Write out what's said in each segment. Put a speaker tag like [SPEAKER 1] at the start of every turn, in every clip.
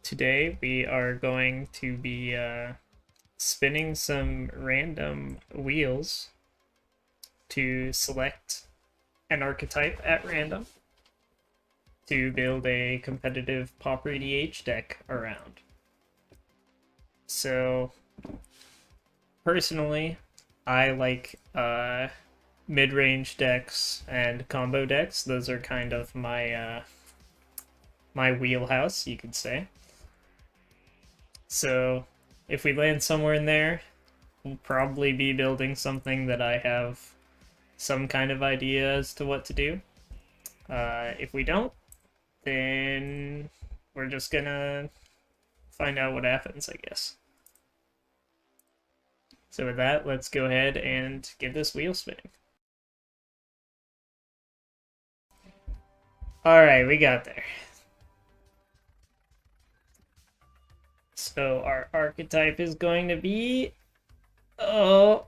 [SPEAKER 1] Today we are going to be spinning some random wheels to select an archetype at random to build a competitive Pauper EDH deck around. So, personally, I like mid-range decks and combo decks. Those are kind of my my wheelhouse, you could say. So if we land somewhere in there, we'll probably be building something that I have some kind of idea as to what to do. If we don't, then we're just gonna find out what happens, I guess. So with that, let's go ahead and get this wheel spinning. Alright, we got there. So our archetype is going to be... Oh...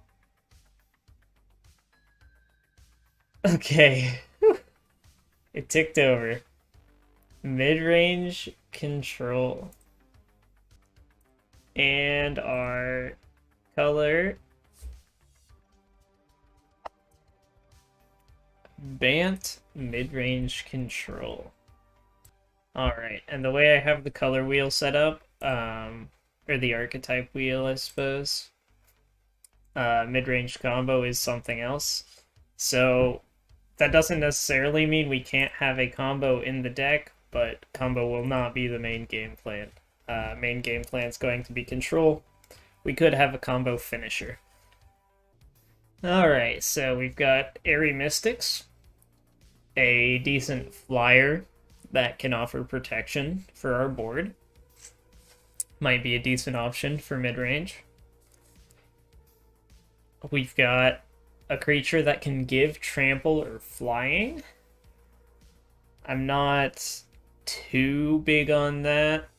[SPEAKER 1] Okay. It ticked over. Mid-range control. And our color... Bant mid-range control. Alright, and the way I have the color wheel set up, or the archetype wheel, I suppose, mid-range combo is something else. So that doesn't necessarily mean we can't have a combo in the deck, but combo will not be the main game plan. Main game plan is going to be control. We could have a combo finisher. Alright, so we've got Airy Mystics, a decent flyer that can offer protection for our board. Might be a decent option for mid-range. We've got a creature that can give trample or flying. I'm not too big on that.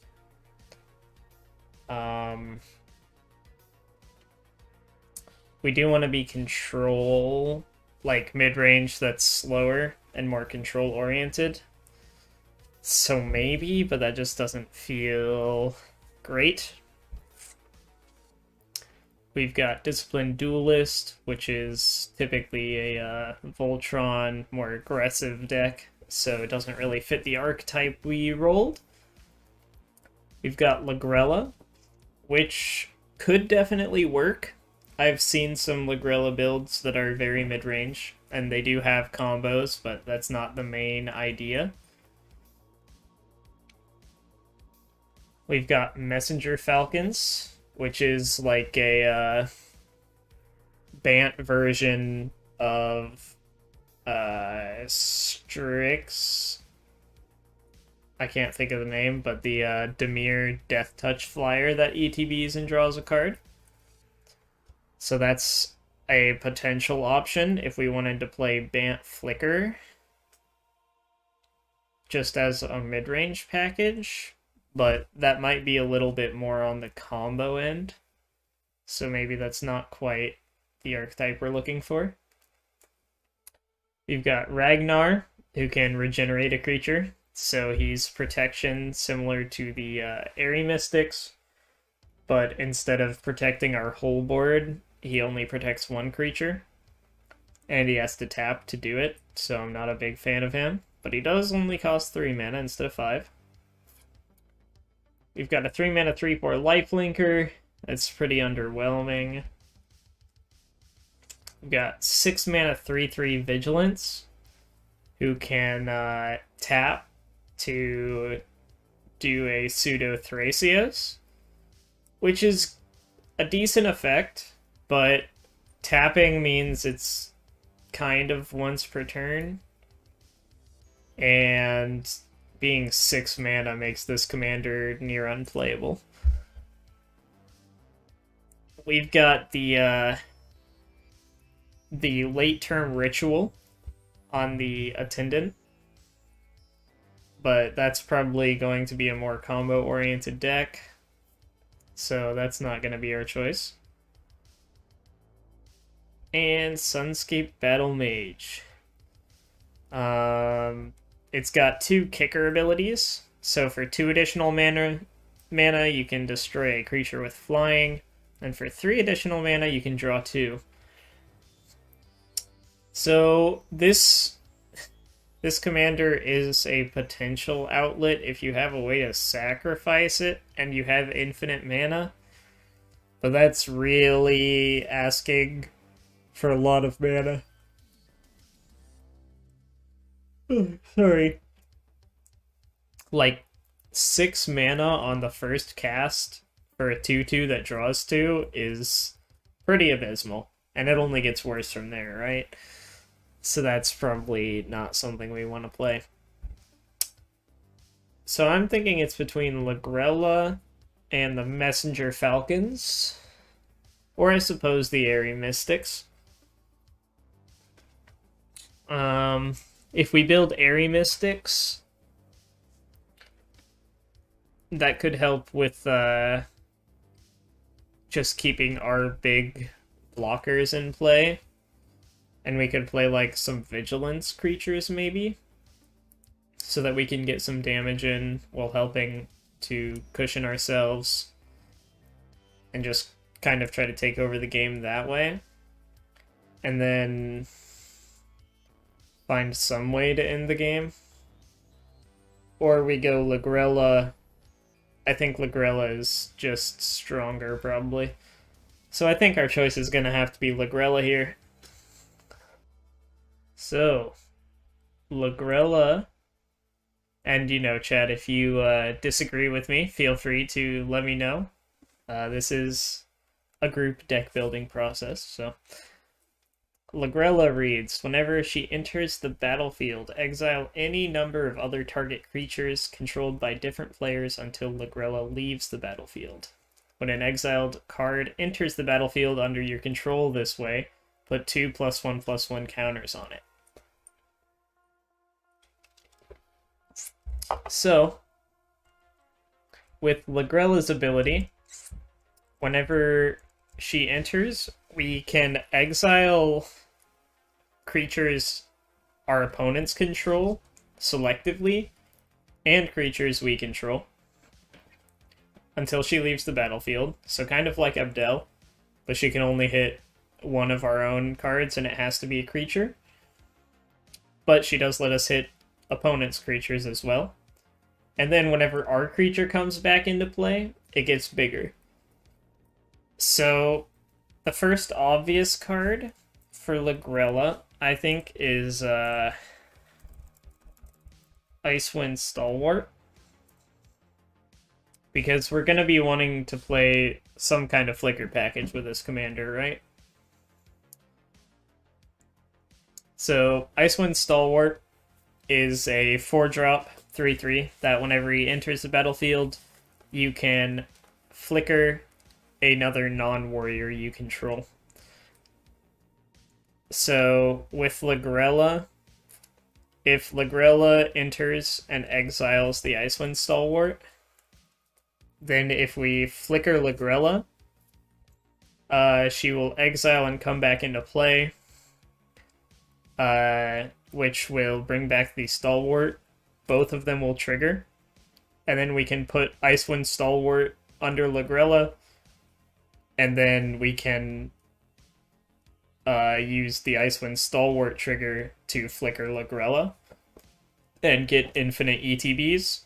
[SPEAKER 1] We do want to be control, like mid-range that's slower and more control-oriented. So maybe, but that just doesn't feel great. We've got Disciplined Duelist, which is typically a Voltron, more aggressive deck, so it doesn't really fit the archetype we rolled. We've got Lagrella, which could definitely work. I've seen some Lagrella builds that are very mid-range, and they do have combos, but that's not the main idea. We've got Messenger Falcons, which is like a Bant version of Strix. I can't think of the name, but the Dimir Death Touch flyer that ETBs and draws a card. So that's a potential option if we wanted to play Bant Flicker just as a mid-range package, but that might be a little bit more on the combo end, so maybe that's not quite the archetype we're looking for. We've got Ragnar, who can regenerate a creature, so he's protection similar to the Airy Mystics, but instead of protecting our whole board, he only protects one creature, and he has to tap to do it, so I'm not a big fan of him, but he does only cost 3 mana instead of 5. We've got a 3 mana 3/4 lifelinker. That's pretty underwhelming. We've got 6 mana 3/3 vigilance, who can tap to do a pseudo Thrasios, which is a decent effect, but tapping means it's kind of once per turn, and being 6 mana makes this commander near unplayable. We've got the late term ritual on the attendant, but that's probably going to be a more combo oriented deck, so that's not going to be our choice. And Sunscape Battle Mage. It's got 2 kicker abilities, so for 2 additional mana, mana, you can destroy a creature with flying, and for 3 additional mana, you can draw 2. So this commander is a potential outlet if you have a way to sacrifice it and you have infinite mana, but that's really asking for a lot of mana. Sorry. Like 6 mana on the first cast for a 2/2 that draws 2 is pretty abysmal, and it only gets worse from there, right? So that's probably not something we want to play. So I'm thinking it's between Lagrella and the Messenger Falcons, or I suppose the Airy Mystics. If we build Airy Mystics, that could help with just keeping our big blockers in play. And we could play like some Vigilance creatures maybe, so that we can get some damage in while helping to cushion ourselves and just kind of try to take over the game that way. And then find some way to end the game. Or we go Lagrella. I think Lagrella is just stronger, probably. So I think our choice is going to have to be Lagrella here. So, Lagrella, and Chad, if you disagree with me, feel free to let me know. This is a group deck building process, so. Lagrella reads, whenever she enters the battlefield, exile any number of other target creatures controlled by different players until Lagrella leaves the battlefield. When an exiled card enters the battlefield under your control this way, put 2 +1/+1 counters on it. So, with Lagrella's ability, whenever she enters, we can exile creatures our opponents control selectively, and creatures we control, until she leaves the battlefield. So kind of like Abdel, but she can only hit one of our own cards and it has to be a creature. But she does let us hit opponents' creatures as well. And then whenever our creature comes back into play, it gets bigger. So the first obvious card for Lagrella, I think, is Icewind Stalwart. Because we're going to be wanting to play some kind of flicker package with this commander, right? So Icewind Stalwart is a 4-drop 3/3 that whenever he enters the battlefield, you can flicker another non-warrior you control. So with Lagrella, if Lagrella enters and exiles the Icewind Stalwart, then if we flicker Lagrella, she will exile and come back into play, which will bring back the Stalwart. Both of them will trigger. And then we can put Icewind Stalwart under Lagrella, and then we can use the Icewind Stalwart trigger to flicker Lagrella and get infinite ETBs.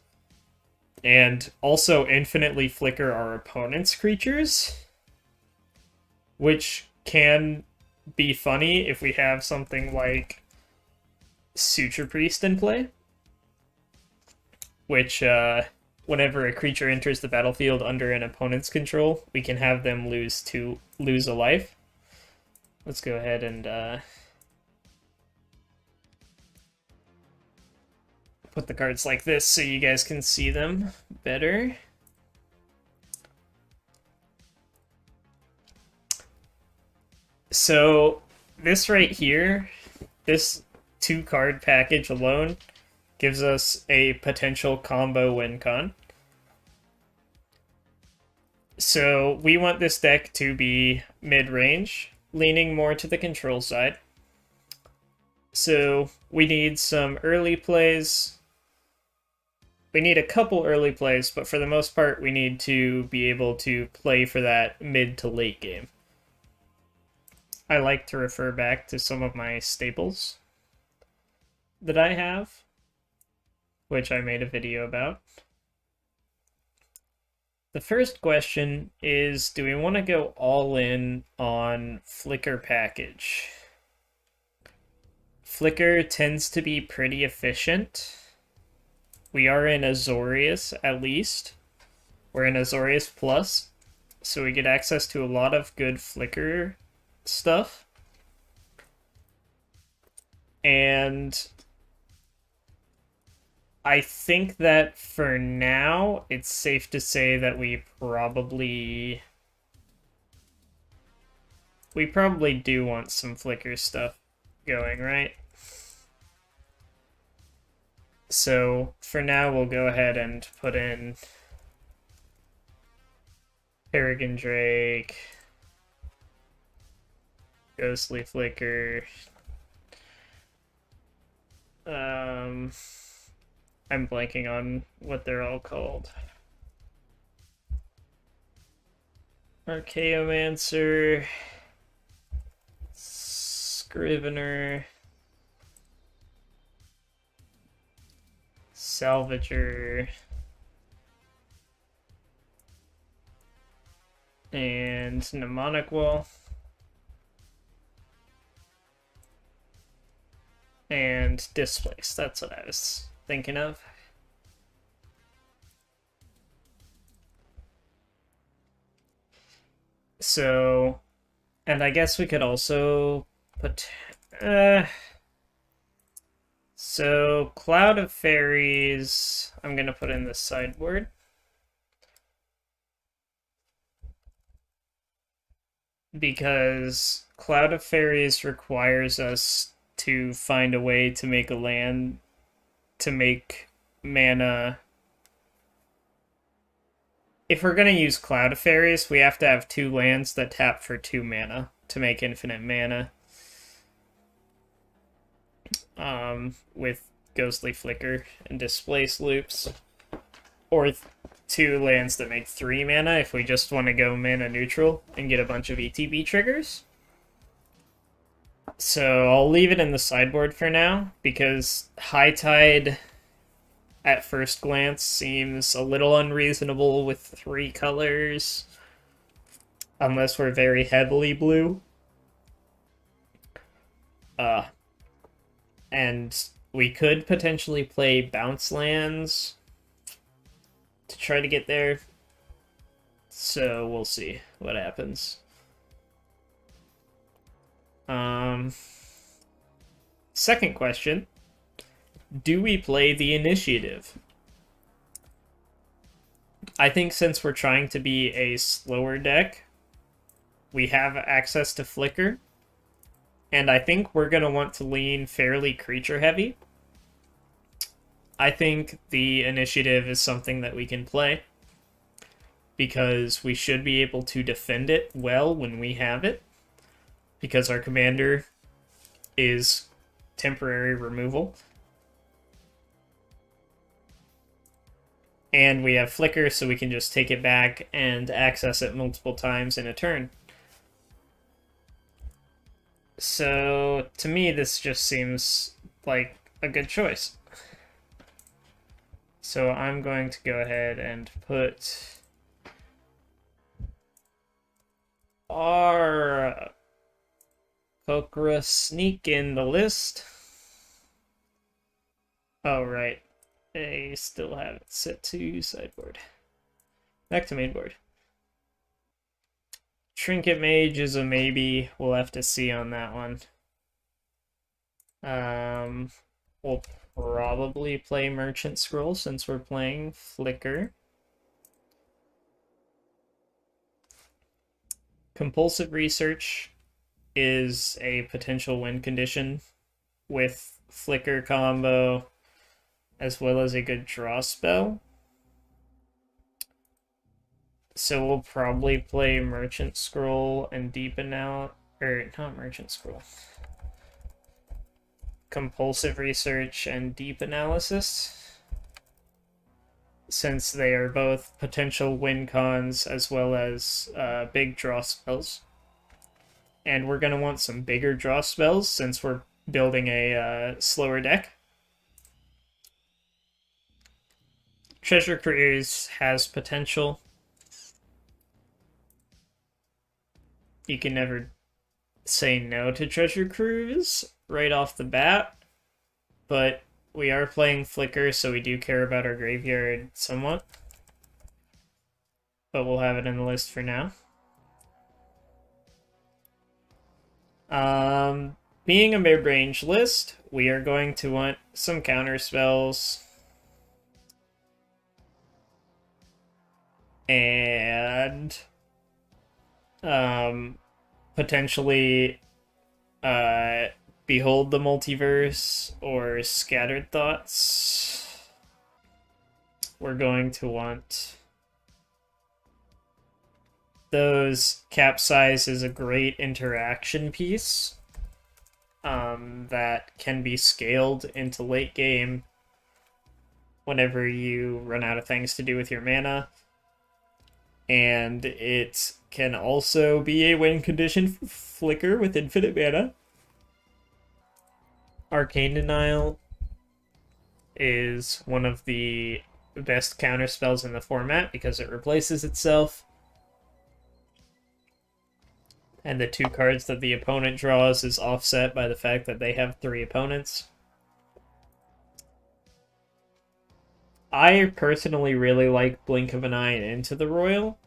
[SPEAKER 1] And also infinitely flicker our opponent's creatures, which can be funny if we have something like Suture Priest in play, which whenever a creature enters the battlefield under an opponent's control, we can have them lose a life. Let's go ahead and put the cards like this so you guys can see them better. So this right here, this 2-card package alone gives us a potential combo win con. So we want this deck to be mid-range, leaning more to the control side. So we need some early plays we need a couple early plays, but for the most part, we need to be able to play for that mid to late game. I like to refer back to some of my staples that I have, which I made a video about. The first question is, do we want to go all in on Flicker package? Flicker tends to be pretty efficient. We are in Azorius, at least. We're in Azorius Plus, so we get access to a lot of good Flicker stuff. And I think that for now, it's safe to say that we probably do want some Flicker stuff going, right? So for now, we'll go ahead and put in Peregrine Drake, Ghostly Flicker. I'm blanking on what they're all called. Archaeomancer, Scrivener, Salvager, and Mnemonic Wall. And Displace, that's what I was thinking of. So, and I guess we could also put, so Cloud of Fairies, I'm gonna put in the sideboard. Because Cloud of Fairies requires us to find a way to make a land, to make mana. If we're going to use Cloud of Fairies, we have to have 2 lands that tap for 2 mana to make infinite mana. With Ghostly Flicker and Displace loops. Or 2 lands that make 3 mana if we just want to go mana neutral and get a bunch of ETB triggers. So I'll leave it in the sideboard for now, because High Tide at first glance seems a little unreasonable with 3 colors, unless we're very heavily blue. And we could potentially play bounce lands to try to get there, so we'll see what happens. Second question, do we play the initiative? I think since we're trying to be a slower deck, we have access to Flicker, and I think we're going to want to lean fairly creature heavy. I think the initiative is something that we can play, because we should be able to defend it well when we have it, because our commander is temporary removal. And we have Flicker, so we can just take it back and access it multiple times in a turn. So, to me, this just seems like a good choice. So I'm going to go ahead and put our Kokra Sneak in the list. Oh, right. I still have it set to sideboard. Back to mainboard. Trinket Mage is a maybe. We'll have to see on that one. We'll probably play Merchant Scroll since we're playing Flicker. Compulsive Research is a potential win condition with Flicker combo, as well as a good draw spell. So we'll probably play Merchant Scroll and Deepen Out, or not Merchant Scroll. Compulsive Research and Deep Analysis. since they are both potential win cons as well as big draw spells. And we're going to want some bigger draw spells since we're building a slower deck. Treasure Cruise has potential. You can never say no to Treasure Cruise right off the bat, but we are playing Flicker, so we do care about our graveyard somewhat. But we'll have it in the list for now. Being a mid-range list, we are going to want some counter spells. And potentially Behold the Multiverse or Scattered Thoughts. We're going to want those. Capsize is a great interaction piece that can be scaled into late game whenever you run out of things to do with your mana. And it can also be a win condition for Flicker with infinite mana. Arcane Denial is one of the best counter spells in the format because it replaces itself. And the 2 cards that the opponent draws is offset by the fact that they have 3 opponents. I personally really like Blink of an Eye and Into the Royal,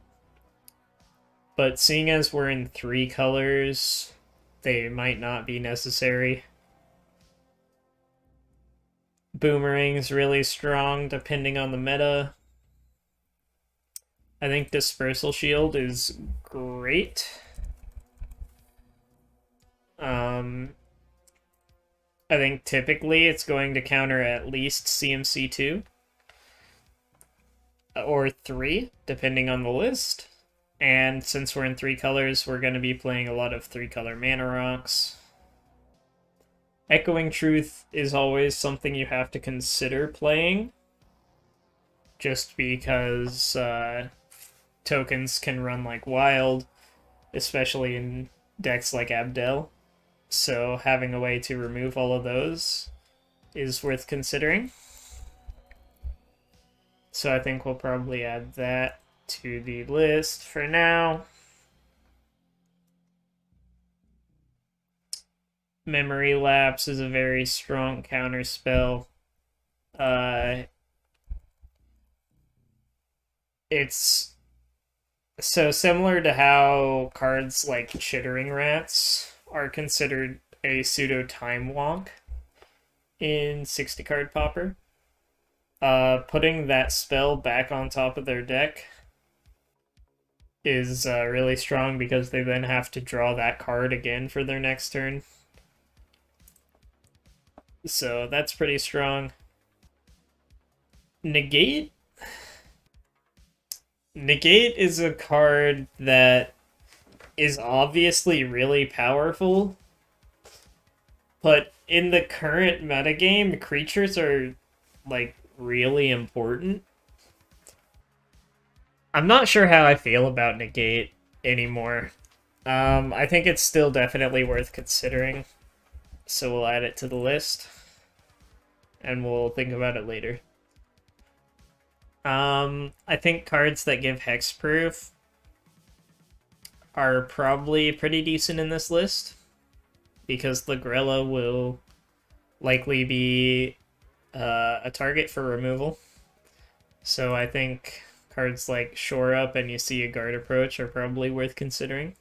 [SPEAKER 1] but seeing as we're in 3 colors, they might not be necessary. Boomerang's really strong depending on the meta. I think Dispersal Shield is great. I think typically it's going to counter at least CMC2 or 3, depending on the list. And since we're in 3 colors, we're going to be playing a lot of 3-color mana rocks. Echoing Truth is always something you have to consider playing, just because tokens can run like wild, especially in decks like Abdel. So having a way to remove all of those is worth considering. So I think we'll probably add that to the list for now. Memory Lapse is a very strong counter spell. It's so similar to how cards like Chittering Rats are considered a pseudo time wonk in 60-card Pauper. Putting that spell back on top of their deck is really strong because they then have to draw that card again for their next turn. So that's pretty strong. Negate? Negate is a card that is obviously really powerful, but in the current metagame, creatures are, like, really important. I'm not sure how I feel about Negate anymore. I think it's still definitely worth considering, so we'll add it to the list, and we'll think about it later. I think cards that give hexproof are probably pretty decent in this list, because Lagrella will likely be a target for removal. So I think cards like Shore Up and You See a Guard Approach are probably worth considering.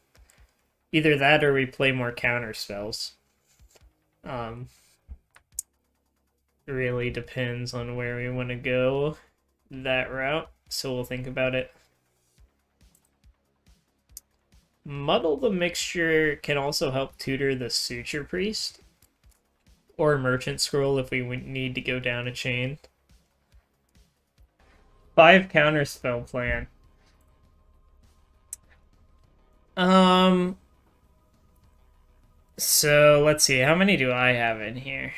[SPEAKER 1] Either that or we play more counter spells. Really depends on where we want to go that route, so we'll think about it. Muddle the Mixture can also help tutor the Suture Priest, or Merchant Scroll if we need to go down a chain. 5 counterspell plan. So let's see, how many do I have in here?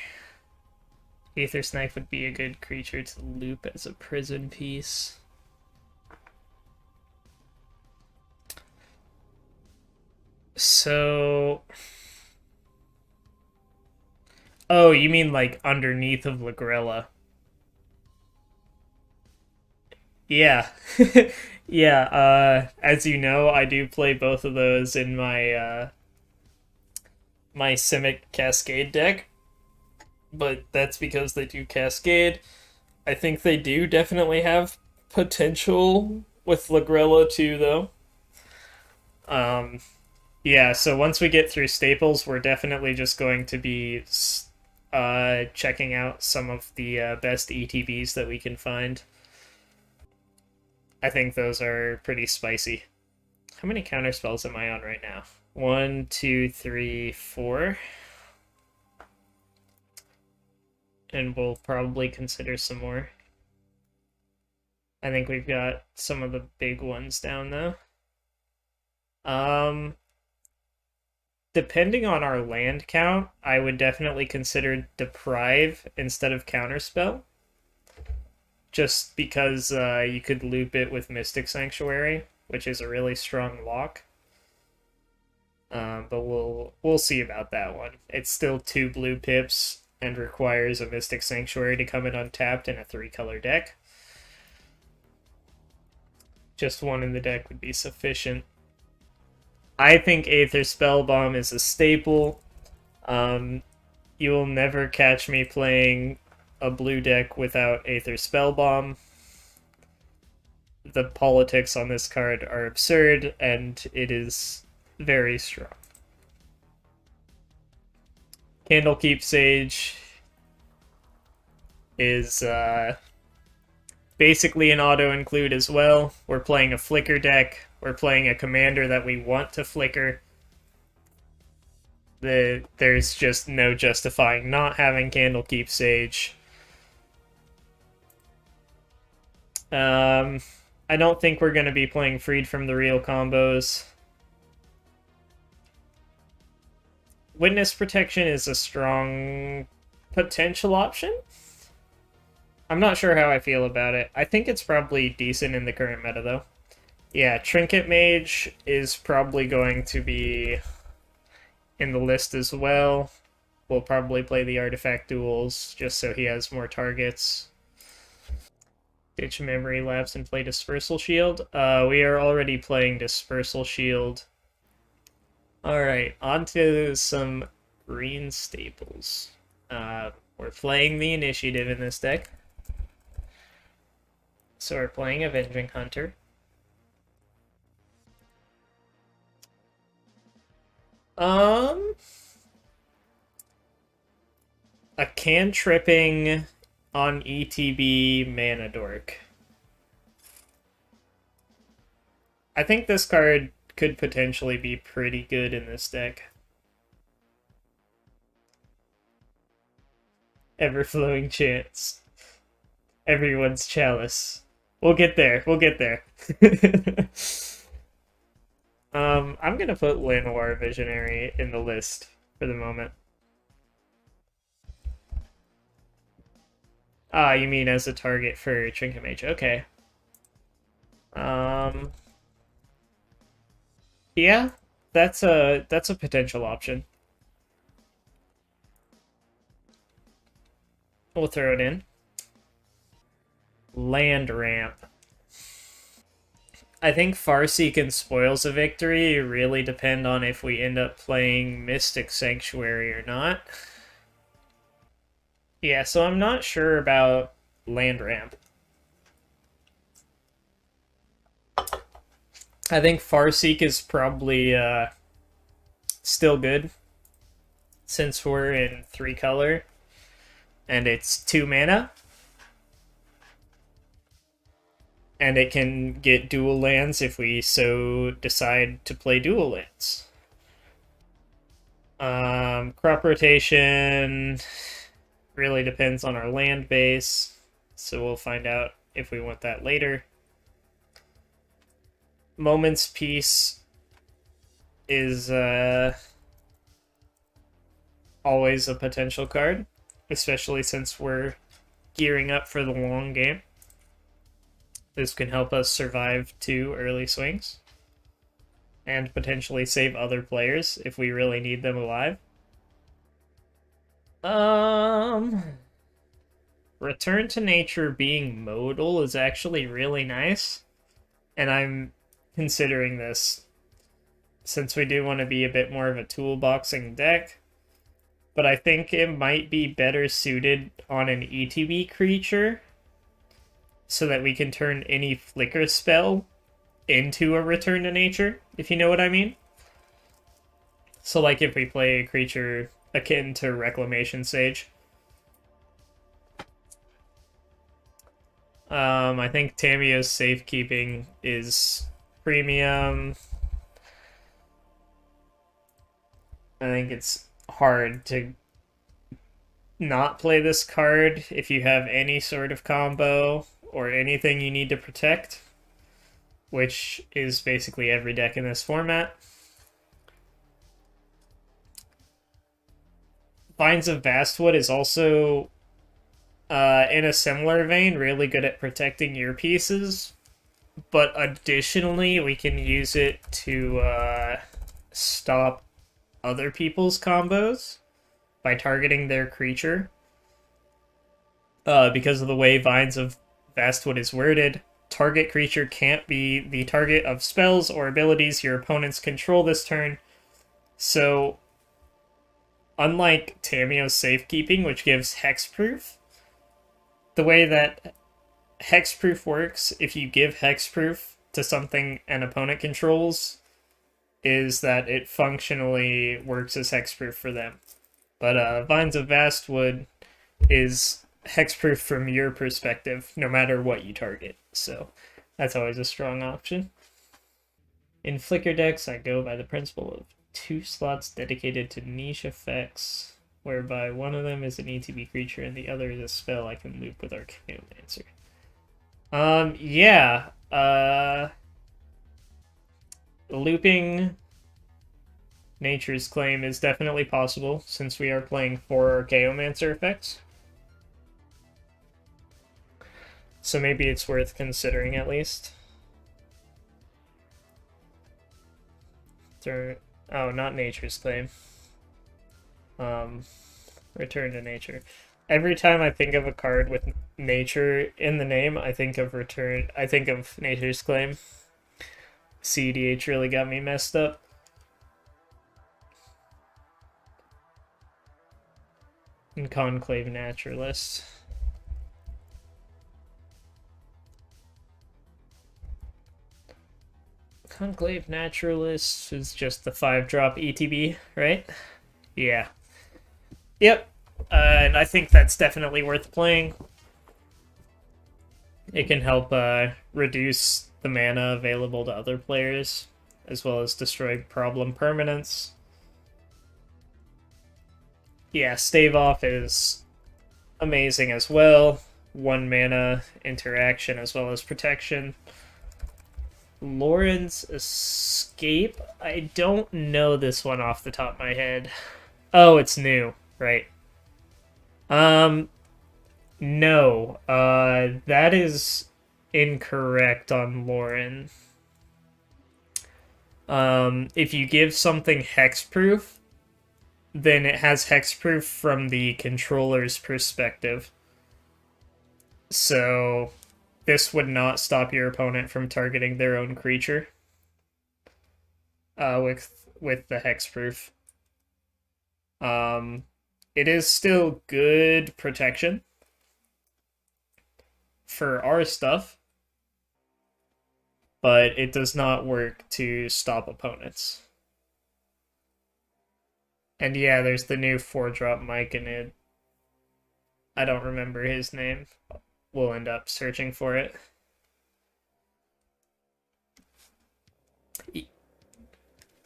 [SPEAKER 1] Aether Snipe would be a good creature to loop as a prison piece. So... Oh, you mean like underneath of Lagrella? Yeah. Yeah, as you know, I do play both of those in my Simic Cascade deck, but that's because they do Cascade. I think they do definitely have potential with Lagrella too, though. Um, yeah, so once we get through staples, we're definitely just going to be checking out some of the best ETBs that we can find. I think those are pretty spicy. How many counterspells am I on right now? 1, 2, 3, 4. And we'll probably consider some more. I think we've got some of the big ones down though. Um, Depending on our land count, I would definitely consider Deprive instead of Counterspell. Just because you could loop it with Mystic Sanctuary, which is a really strong lock. But we'll see about that one. It's still 2 blue pips and requires a Mystic Sanctuary to come in untapped in a 3-color deck. Just one in the deck would be sufficient. I think Aether Spellbomb is a staple. You will never catch me playing a blue deck without Aether Spellbomb. The politics on this card are absurd, and it is very strong. Candlekeep Sage is basically an auto-include as well. We're playing a flicker deck. We're playing a commander that we want to flicker. There's just no justifying not having Candlekeep Sage. I don't think we're going to be playing Freed from the Real combos. Witness Protection is a strong potential option. I'm not sure how I feel about it. I think it's probably decent in the current meta, though. Yeah, Trinket Mage is probably going to be in the list as well. We'll probably play the Artifact Duels, just so he has more targets. Ditch Memory Lapse and play Dispersal Shield. We are already playing Dispersal Shield. Alright, on to some green staples. We're playing the Initiative in this deck. So we're playing Avenging Hunter. A cantripping on ETB Mana Dork. I think this card could potentially be pretty good in this deck. Everflowing Chance. Everyone's Chalice. We'll get there. We'll get there. I'm gonna put Llanowar Visionary in the list for the moment. Ah, you mean as a target for Trinket Mage. Okay. Yeah, that's a potential option. We'll throw it in. Land Ramp. I think Farseek and Spoils of Victory really depend on if we end up playing Mystic Sanctuary or not. Yeah, so I'm not sure about Land Ramp. I think Farseek is probably still good, since we're in 3-color, and it's 2 mana. And it can get dual lands if we so decide to play dual lands. Crop rotation really depends on our land base, so we'll find out if we want that later. Moment's Peace is always a potential card. especially since we're gearing up for the long game. This can help us survive 2 early swings and potentially save other players if we really need them alive. Return to Nature being modal is actually really nice, and I'm considering this since we do want to be a bit more of a toolboxing deck, but I think it might be better suited on an ETB creature so that we can turn any flicker spell into a Return to Nature, if you know what I mean. So like if we play a creature akin to Reclamation Sage. I think Tamiyo's Safekeeping is premium. I think it's hard to not play this card if you have any sort of combo or anything you need to protect, which is basically every deck in this format. Vines of Vastwood is also, in a similar vein, really good at protecting your pieces, but additionally, we can use it to stop other people's combos by targeting their creature. Because of the way Vines of Vastwood is worded, target creature can't be the target of spells or abilities your opponents control this turn. So, unlike Tamiyo's Safekeeping, which gives hexproof, the way that hexproof works, if you give hexproof to something an opponent controls, is that it functionally works as hexproof for them. But Vines of Vastwood is hexproof from your perspective, no matter what you target. So that's always a strong option. In Flicker decks, I go by the principle of 2 slots dedicated to niche effects, whereby one of them is an ETB creature and the other is a spell I can loop with Archaeomancer. Yeah. Looping Nature's Claim is definitely possible, since we are playing 4 Archaeomancer effects. So maybe it's worth considering at least. Oh, not Nature's Claim. Return to Nature. Every time I think of a card with nature in the name, I think of Nature's Claim. CDH really got me messed up. And Conclave Naturalist. Conclave Naturalist is just the 5-drop ETB, right? Yeah. Yep. And I think that's definitely worth playing. It can help reduce the mana available to other players, as well as destroy problem permanents. Yeah, Stave Off is amazing as well. 1 mana interaction as well as protection. Lauren's Escape? I don't know this one off the top of my head. Oh, it's new, right. No. That is incorrect on Lauren. If you give something hexproof, then it has hexproof from the controller's perspective. So this would not stop your opponent from targeting their own creature with the hexproof. It is still good protection for our stuff, but it does not work to stop opponents. And yeah, there's the new 4-drop Myconid. I don't remember his name. We'll end up searching for it.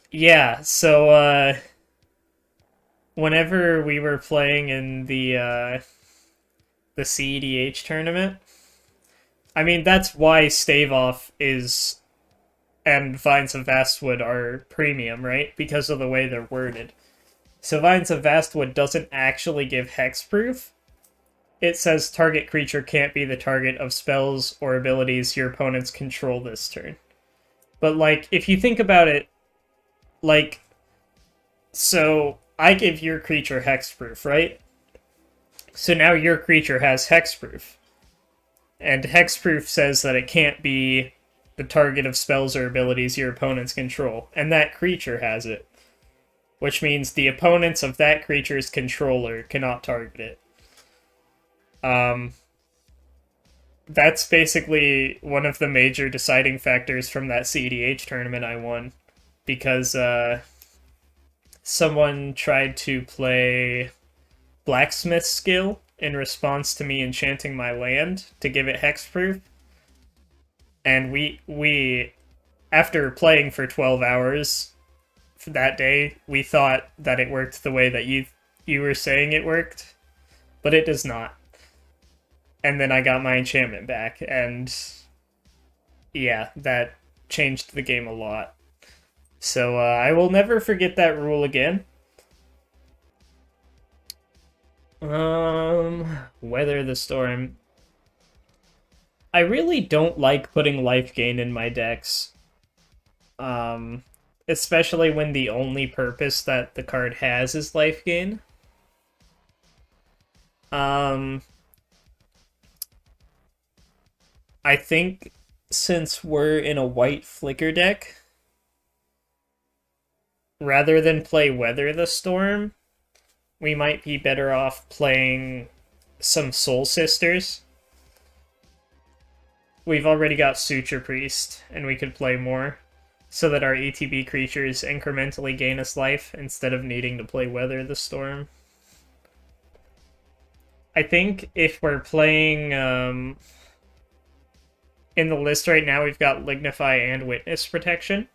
[SPEAKER 1] Yeah, so whenever we were playing in the CEDH tournament, I mean, that's why Stave Off is and Vines of Vastwood are premium, right? Because of the way they're worded. So Vines of Vastwood doesn't actually give hexproof. It says target creature can't be the target of spells or abilities your opponents control this turn. But, like, if you think about it, like, so I give your creature hexproof, right? So now your creature has hexproof. And hexproof says that it can't be the target of spells or abilities your opponents control. And that creature has it. Which means the opponents of that creature's controller cannot target it. That's basically one of the major deciding factors from that CEDH tournament I won. Because someone tried to play Blacksmith Skill in response to me enchanting my land to give it hexproof. And we after playing for 12 hours that day, we thought that it worked the way that you were saying it worked, but it does not. And then I got my enchantment back, and yeah, that changed the game a lot. So I will never forget that rule again. Weather the Storm. I really don't like putting life gain in my decks. Especially when the only purpose that the card has is life gain. I think since we're in a white flicker deck, rather than play Weather the Storm, we might be better off playing some Soul Sisters. We've already got Suture Priest, and we could play more, so that our ETB creatures incrementally gain us life instead of needing to play Weather the Storm. I think if we're playing, in the list right now, we've got Lignify and Witness Protection.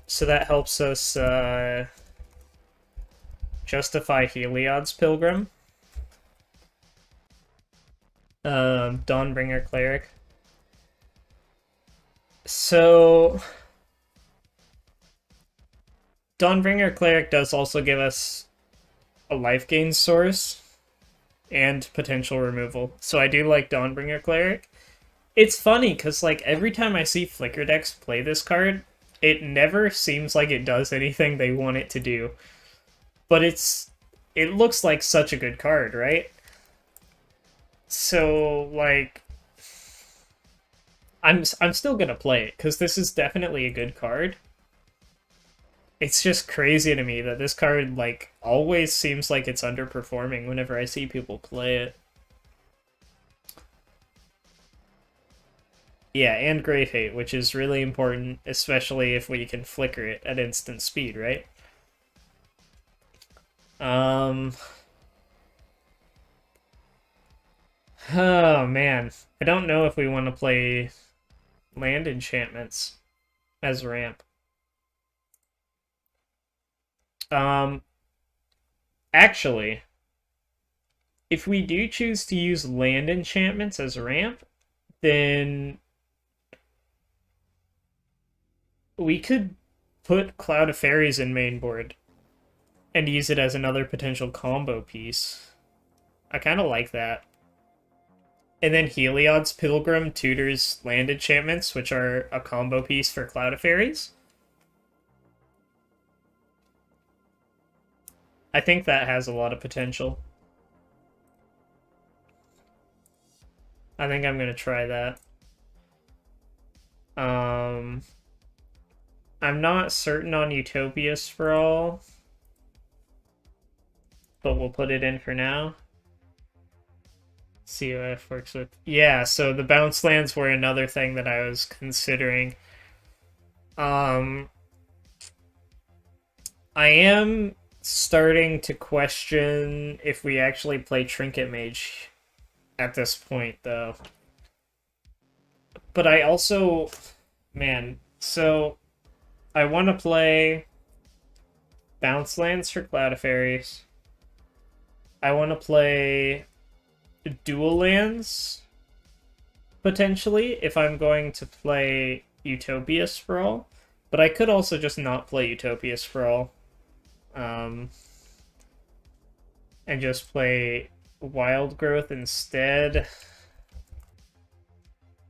[SPEAKER 1] So that helps us justify Heliod's Pilgrim. Dawnbringer Cleric. So Dawnbringer Cleric does also give us a life gain source and potential removal. So I do like Dawnbringer Cleric. It's funny, because like every time I see Flicker decks play this card, it never seems like it does anything they want it to do. But it looks like such a good card, right? So, like, I'm still gonna play it, because this is definitely a good card. It's just crazy to me that this card, like, always seems like it's underperforming whenever I see people play it. Yeah, and Grave Hate, which is really important, especially if we can flicker it at instant speed, right? Oh, man. I don't know if we want to play land enchantments as ramp. Actually, if we do choose to use land enchantments as ramp, then we could put Cloud of Fairies in main board and use it as another potential combo piece. I kind of like that. And then Heliod's Pilgrim tutors land enchantments, which are a combo piece for Cloud of Fairies. I think that has a lot of potential. I think I'm going to try that. I'm not certain on Utopia Sprawl, but we'll put it in for now. COF works with... Yeah, so the bounce lands were another thing that I was considering. I am starting to question if we actually play Trinket Mage at this point, though. But I also... Man, so... I want to play bounce lands for Cloud of Fairies. I want to play dual lands, potentially, if I'm going to play Utopia Sprawl. But I could also just not play Utopia Sprawl. and just play Wild Growth instead.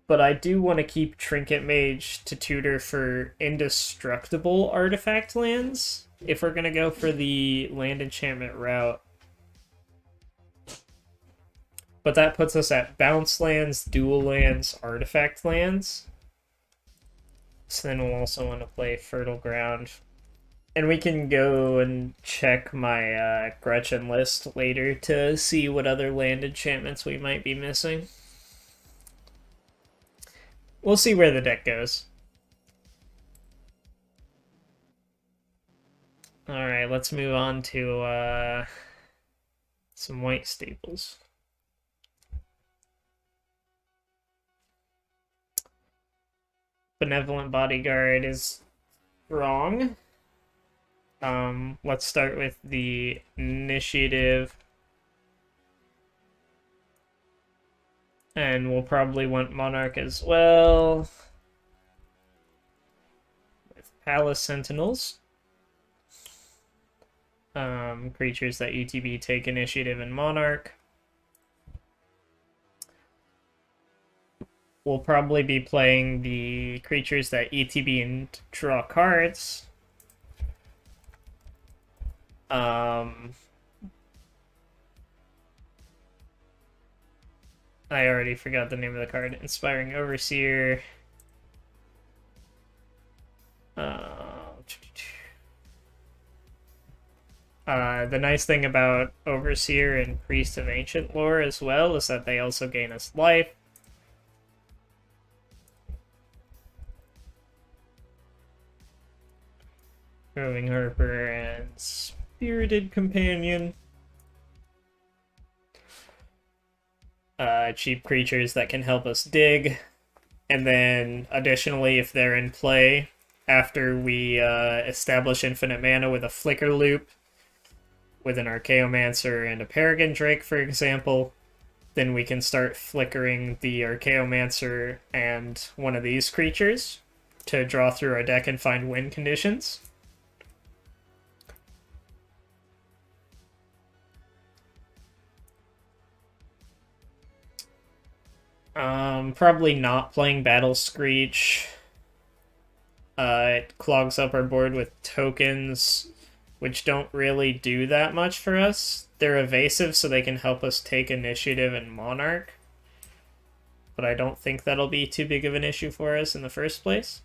[SPEAKER 1] But I do want to keep Trinket Mage to tutor for indestructible artifact lands if we're going to go for the land enchantment route. But that puts us at bounce lands, dual lands, artifact lands. So then we'll also want to play Fertile Ground. And we can go and check my Gretchen list later to see what other land enchantments we might be missing. We'll see where the deck goes. Alright, let's move on to some white staples. Benevolent Bodyguard is wrong. Let's start with the initiative. And we'll probably want Monarch as well. With Palace Sentinels. Creatures that ETB take initiative in Monarch. We'll probably be playing the creatures that ETB and draw cards. I already forgot the name of the card. Inspiring Overseer. The nice thing about Overseer and Priest of Ancient Lore as well is that they also gain us life. Roving Harper and Spirited Companion. Cheap creatures that can help us dig. And then, additionally, if they're in play, after we establish infinite mana with a Flicker Loop, with an Archaeomancer and a Peregrine Drake, for example, then we can start flickering the Archaeomancer and one of these creatures to draw through our deck and find win conditions. Probably not playing Battle Screech. It clogs up our board with tokens, which don't really do that much for us. They're evasive, so they can help us take initiative in Monarch. But I don't think that'll be too big of an issue for us in the first place.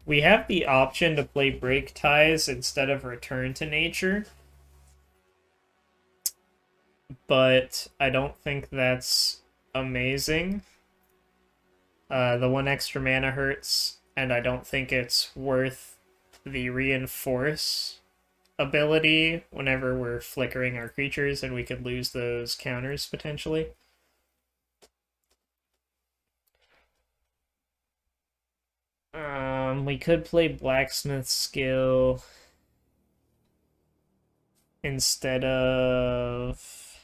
[SPEAKER 1] We have the option to play Break Ties instead of Return to Nature. But I don't think that's amazing. The 1 extra mana hurts, and I don't think it's worth the Reinforce ability whenever we're flickering our creatures, and we could lose those counters potentially. We could play Blacksmith Skill instead of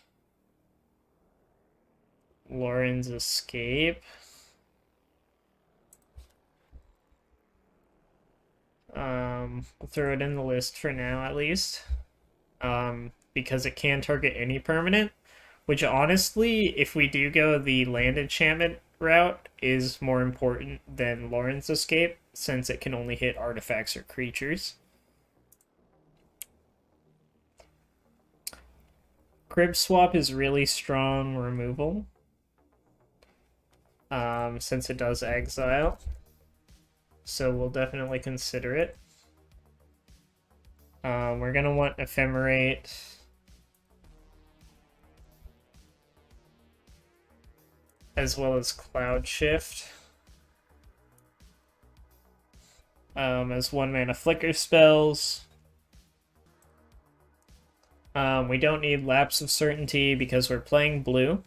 [SPEAKER 1] Lauren's Escape. We'll throw it in the list for now, at least. Because it can target any permanent, which honestly, if we do go the land enchantment route, is more important than Lauren's Escape, since it can only hit artifacts or creatures. Crib Swap is really strong removal, since it does exile. So we'll definitely consider it. We're going to want Ephemerate. As well as Cloud Shift. As 1 mana flicker spells. We don't need Lapse of Certainty because we're playing blue.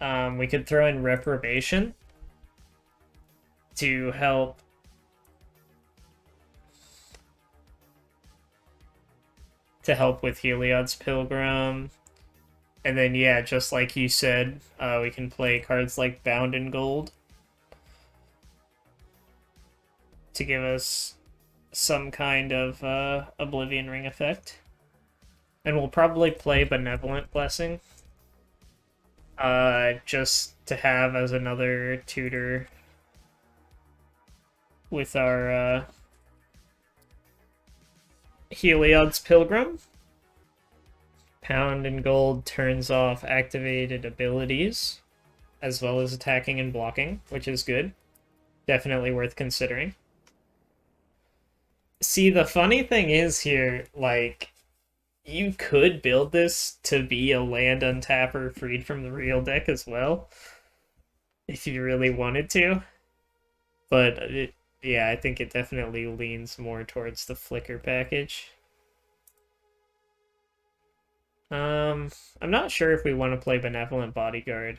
[SPEAKER 1] We could throw in Reprobation to help with Heliod's Pilgrim. And then, yeah, just like you said, we can play cards like Bound in Gold. to give us some kind of Oblivion Ring effect. And we'll probably play Benevolent Blessing. Just to have as another tutor with our Heliod's Pilgrim. Pound and Gold turns off activated abilities, as well as attacking and blocking, which is good. Definitely worth considering. See, the funny thing is here, like, you could build this to be a land untapper freed from the real deck as well, if you really wanted to. But, yeah, I think it definitely leans more towards the Flicker package. I'm not sure if we want to play Benevolent Bodyguard.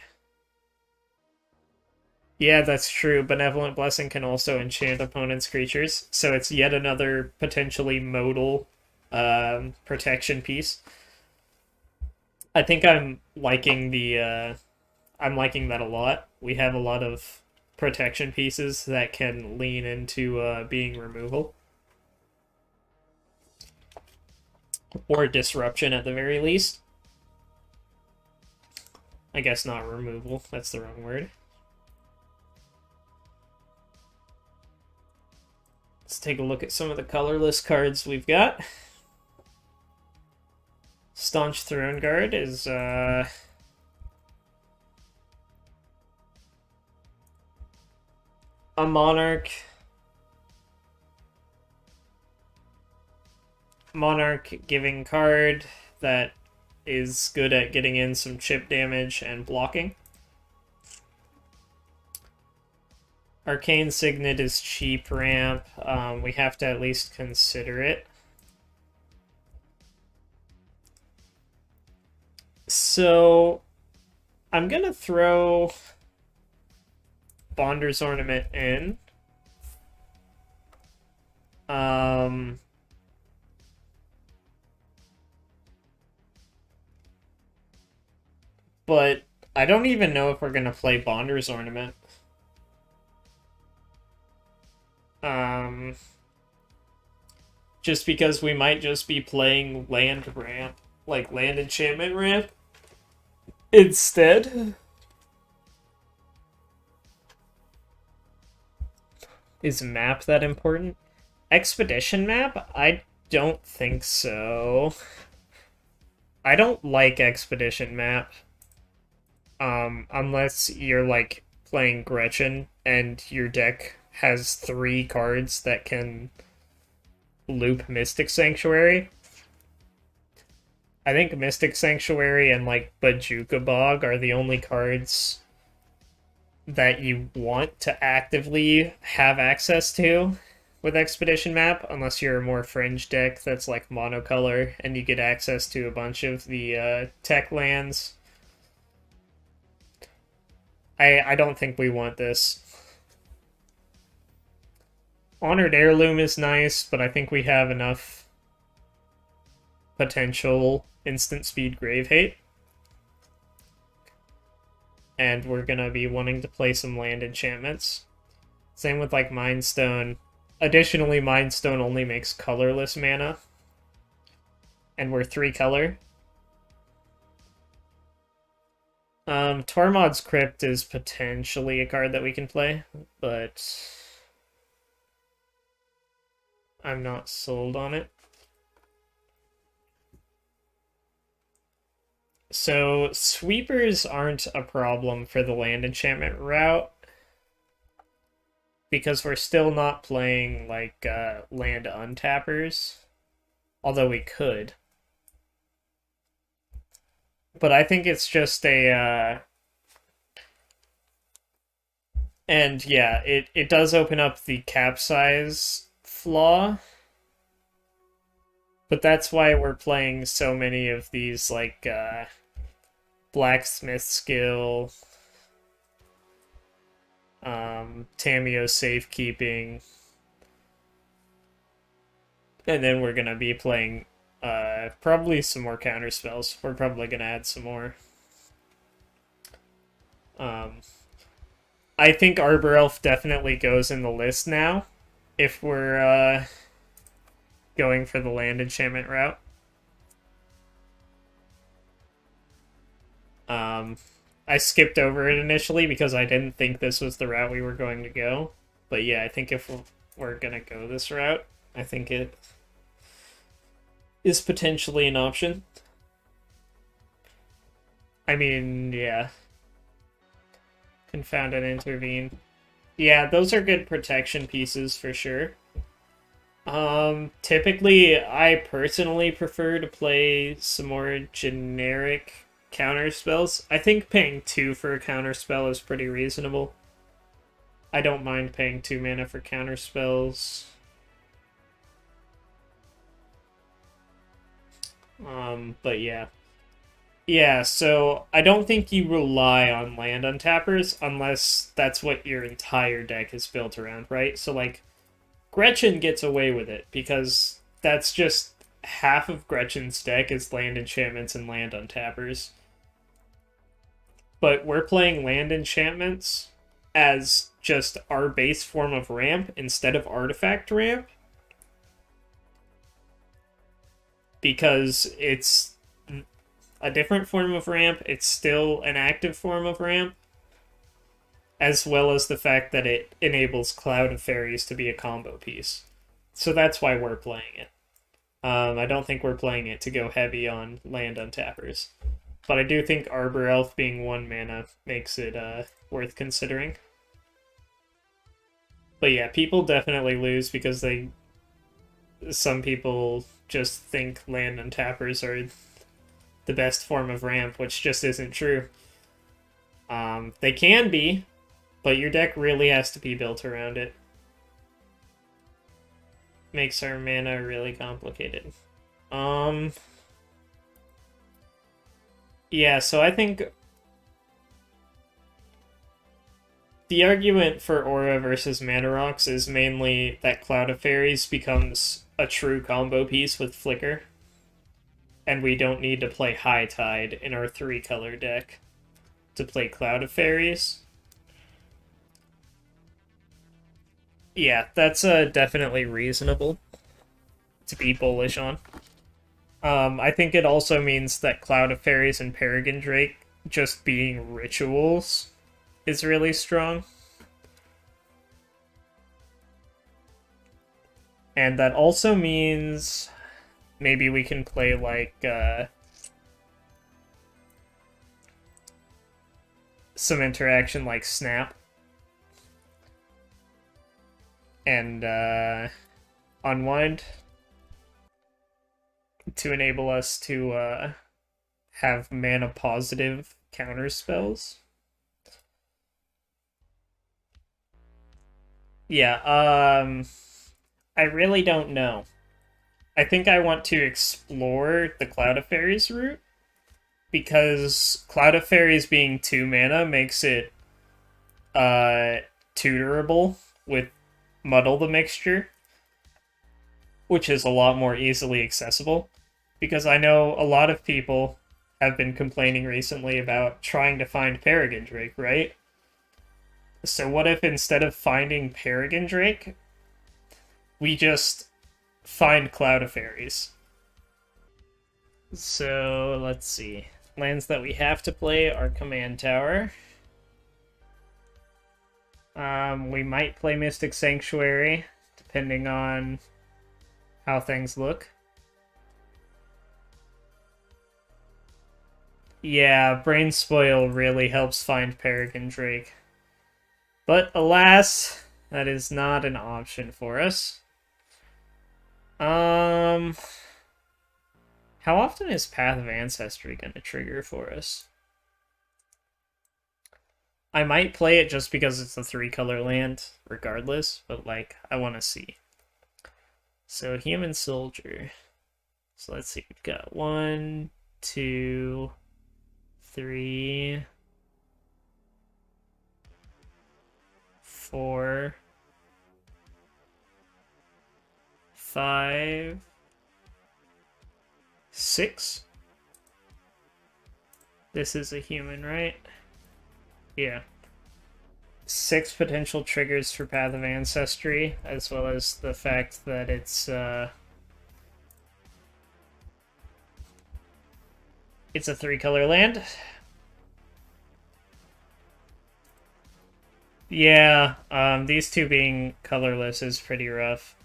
[SPEAKER 1] Yeah, that's true. Benevolent Blessing can also enchant opponent's creatures, so it's yet another potentially modal protection piece. I think I'm liking I'm liking that a lot. We have a lot of protection pieces that can lean into being removal. Or disruption at the very least. I guess not removal, that's the wrong word. Let's take a look at some of the colorless cards we've got. Staunch Throne Guard is a monarch giving card that is good at getting in some chip damage and blocking. Arcane Signet is cheap ramp. We have to at least consider it. So I'm gonna throw Bonder's Ornament in. But I don't even know if we're gonna play Bonder's Ornament. Just because we might just be playing land ramp, like land enchantment ramp, instead. Is map that important? Expedition map? I don't think so. I don't like Expedition map. Unless you're, like, playing Gretchen and your deck has 3 cards that can loop Mystic Sanctuary. I think Mystic Sanctuary and, like, Bajuka Bog are the only cards that you want to actively have access to with Expedition map, unless you're a more fringe deck that's, like, monocolor and you get access to a bunch of the tech lands. I don't think we want this. Honored Heirloom is nice, but I think we have enough potential instant speed Grave Hate. And we're gonna be wanting to play some land enchantments. Same with, like, Mind Stone. Additionally, Mind Stone only makes colorless mana. And we're 3 color. Tormod's Crypt is potentially a card that we can play, but I'm not sold on it. So, sweepers aren't a problem for the land enchantment route, because we're still not playing, like, land untappers, although we could. But I think it's just a, and yeah, it does open up the capsize flaw. But that's why we're playing so many of these, like, Blacksmith Skill, Tameo Safekeeping, and then we're gonna be playing probably some more counter spells. We're probably gonna add some more. I think Arbor Elf definitely goes in the list now, if we're going for the land enchantment route. I skipped over it initially because I didn't think this was the route we were going to go. But yeah, I think if we're gonna go this route, I think it is potentially an option. I mean, yeah. Confound and intervene. Yeah, those are good protection pieces for sure. Typically, I personally prefer to play some more generic counter spells. I think paying 2 for a counter spell is pretty reasonable. I don't mind paying 2 mana for counter spells. But yeah. Yeah, so I don't think you rely on land untappers unless that's what your entire deck is built around, right? So, like, Gretchen gets away with it because that's just half of Gretchen's deck is land enchantments and land untappers. But we're playing land enchantments as just our base form of ramp instead of artifact ramp because it's a different form of ramp. It's still an active form of ramp, as well as the fact that it enables Cloud of Fairies to be a combo piece. So that's why we're playing it. I don't think we're playing it to go heavy on land untappers. But I do think Arbor Elf being 1 mana makes it worth considering. But yeah, people definitely lose because some people just think land untappers are the best form of ramp, which just isn't true. They can be, but your deck really has to be built around it. Makes our mana really complicated. Yeah, so I think the argument for Aura versus Mana Rocks is mainly that Cloud of Fairies becomes a true combo piece with Flicker. And we don't need to play High Tide in our 3-color deck to play Cloud of Fairies. Yeah, that's definitely reasonable to be bullish on. I think it also means that Cloud of Fairies and Peregrine Drake just being rituals is really strong. And that also means maybe we can play like some interaction like Snap and Unwind to enable us to have mana positive counter spells. Yeah, I really don't know. I think I want to explore the Cloud of Fairies route because Cloud of Fairies being 2 mana makes it tutorable with Muddle the Mixture, which is a lot more easily accessible. Because I know a lot of people have been complaining recently about trying to find Peregrine Drake, right? So what if instead of finding Peregrine Drake, we just find Cloud of Fairies? So let's see. Lands that we have to play are Command Tower. We might play Mystic Sanctuary, depending on how things look. Yeah, Brain Spoil really helps find Peregrine Drake. But alas, that is not an option for us. How often is Path of Ancestry going to trigger for us? I might play it just because it's a 3-color land, regardless, but, like, I want to see. So, Human Soldier. So, let's see, we've got 1, 2, 3, 4, 5, 6. This is a human, right? Yeah. 6 potential triggers for Path of Ancestry, as well as the fact that it's a 3-color land. Yeah, these two being colorless is pretty rough.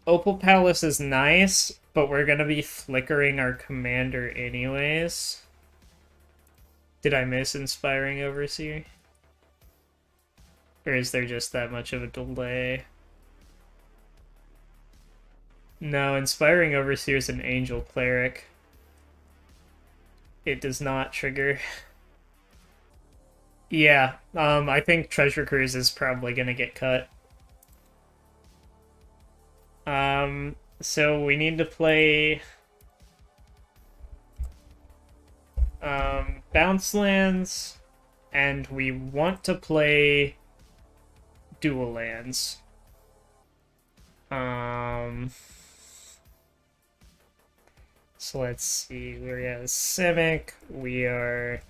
[SPEAKER 1] Opal Palace is nice, but we're gonna be flickering our commander anyways. Did I miss Inspiring Overseer? Or is there just that much of a delay? No, Inspiring Overseer is an Angel Cleric. It does not trigger. Yeah, I think Treasure Cruise is probably gonna get cut. So we need to play bounce lands, and we want to play dual lands. So let's see, we're at Simic, we are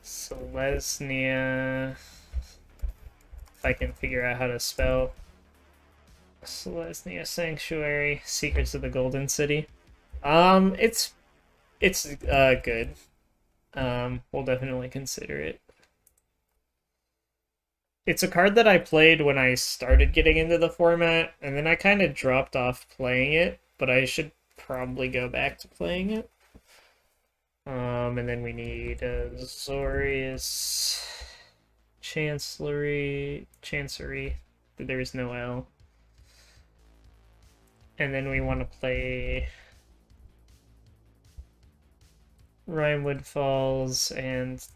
[SPEAKER 1] Selesnya, if I can figure out how to spell Selesnya Sanctuary, Secrets of the Golden City. It's good. We'll definitely consider it. It's a card that I played when I started getting into the format, and then I kind of dropped off playing it, but I should probably go back to playing it. And then we need Azorius Chancery. There's no L. And then we want to play Rimewood Falls and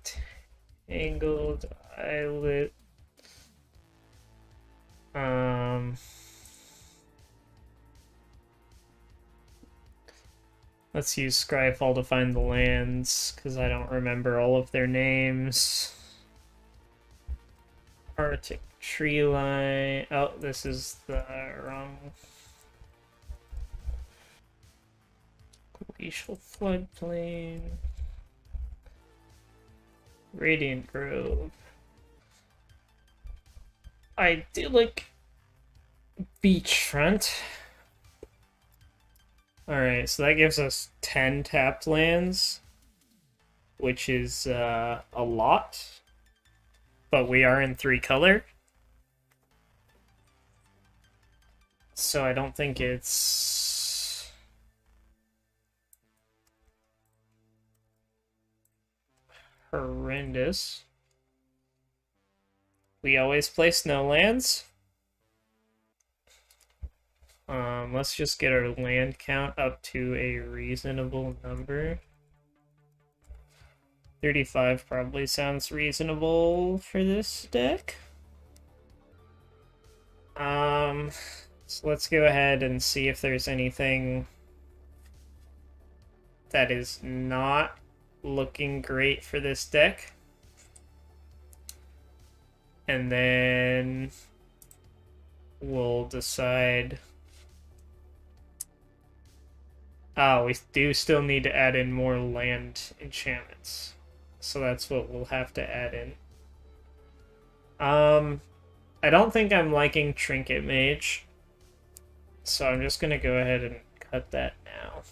[SPEAKER 1] Tangled Islet. Let's use Scryfall to find the lands, because I don't remember all of their names. Arctic Tree Line. Oh, this is the wrong. Glacial Floodplain. Radiant Grove. Idyllic Beachfront. Alright, so that gives us 10 tapped lands, which is a lot, but we are in 3-color. So I don't think it's horrendous. We always play snowlands. Let's just get our land count up to a reasonable number. 35 probably sounds reasonable for this deck. So let's go ahead and see if there's anything that is not looking great for this deck. And then we'll decide. Oh, we do still need to add in more land enchantments. So that's what we'll have to add in. I don't think I'm liking Trinket Mage. So I'm just gonna go ahead and cut that now.